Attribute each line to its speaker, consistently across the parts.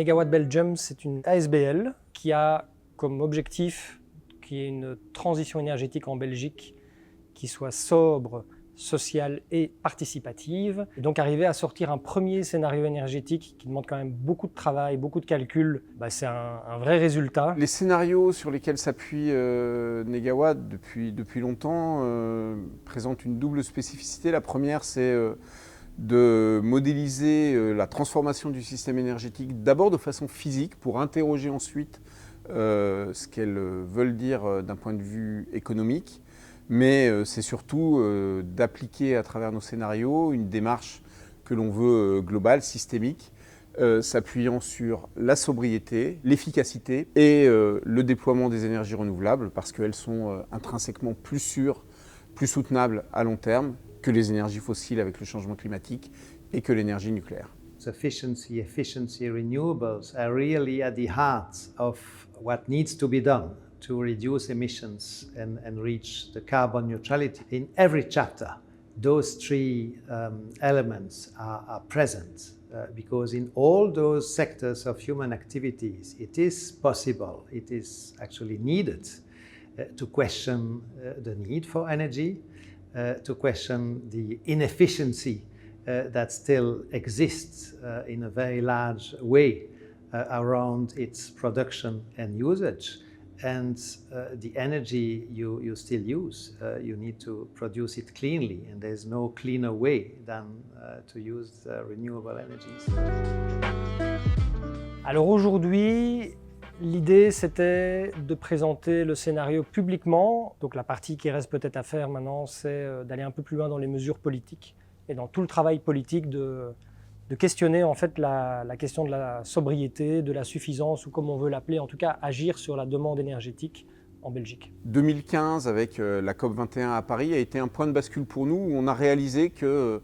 Speaker 1: Negawatt Belgium, c'est une ASBL qui a comme objectif qu'il y ait une transition énergétique en Belgique qui soit sobre, sociale et participative. Et donc arriver à sortir un premier scénario énergétique qui demande quand même beaucoup de travail, beaucoup de calculs, c'est un vrai résultat.
Speaker 2: Les scénarios sur lesquels s'appuie Negawatt depuis longtemps présentent une double spécificité. La première, c'est de modéliser la transformation du système énergétique d'abord de façon physique pour interroger ensuite ce qu'elles veulent dire d'un point de vue économique. Mais c'est surtout d'appliquer à travers nos scénarios une démarche que l'on veut globale, systémique, s'appuyant sur la sobriété, l'efficacité et le déploiement des énergies renouvelables parce qu'elles sont intrinsèquement plus sûres, plus soutenables à long terme que les énergies fossiles avec le changement climatique et que l'énergie nucléaire.
Speaker 3: Sufficiency, efficiency, renewables are really at the heart of what needs to be done to reduce emissions and reach the carbon neutrality. In every chapter, those three elements are present because in all those sectors of human activities, it is possible, it is actually needed to question the need for energy, to question the inefficiency that still exists in a very large way around its production and usage. And the energy you still use, you need to produce it cleanly, and there's no cleaner way than to use renewable energies.
Speaker 1: Alors aujourd'hui, l'idée c'était de présenter le scénario publiquement. Donc la partie qui reste peut-être à faire maintenant, c'est d'aller un peu plus loin dans les mesures politiques et dans tout le travail politique de questionner en fait la question de la sobriété, de la suffisance ou comme on veut l'appeler, en tout cas agir sur la demande énergétique en Belgique.
Speaker 2: 2015 avec la COP21 à Paris a été un point de bascule pour nous où on a réalisé que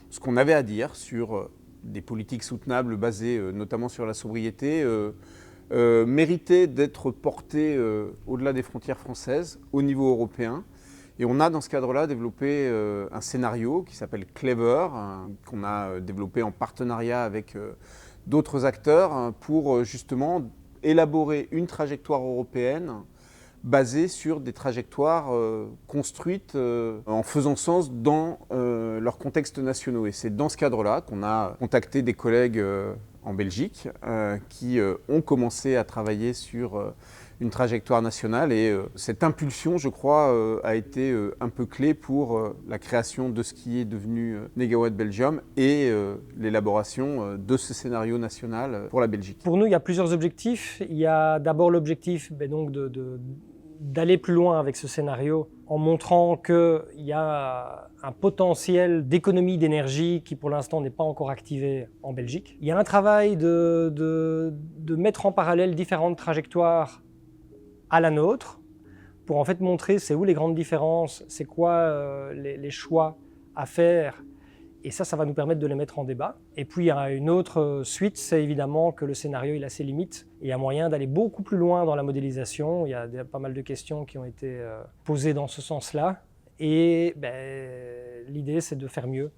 Speaker 2: ce qu'on avait à dire sur des politiques soutenables basées notamment sur la sobriété méritait d'être porté au-delà des frontières françaises, au niveau européen. Et on a dans ce cadre-là développé un scénario qui s'appelle Clever, qu'on a développé en partenariat avec d'autres acteurs pour justement élaborer une trajectoire européenne basée sur des trajectoires construites en faisant sens dans leurs contextes nationaux. Et c'est dans ce cadre-là qu'on a contacté des collègues en Belgique qui ont commencé à travailler sur une trajectoire nationale et cette impulsion, je crois, a été un peu clé pour la création de ce qui est devenu Negawatt Belgium et l'élaboration de ce scénario national pour la Belgique.
Speaker 1: Pour nous, il y a plusieurs objectifs. Il y a d'abord l'objectif donc d'aller plus loin avec ce scénario en montrant qu'il y a un potentiel d'économie d'énergie qui pour l'instant n'est pas encore activé en Belgique. Il y a un travail de mettre en parallèle différentes trajectoires à la nôtre, pour en fait montrer c'est où les grandes différences, c'est quoi les choix à faire, et ça va nous permettre de les mettre en débat. Et puis il y a une autre suite, c'est évidemment que le scénario il a ses limites, et il y a moyen d'aller beaucoup plus loin dans la modélisation, il y a pas mal de questions qui ont été posées dans ce sens-là, et l'idée c'est de faire mieux.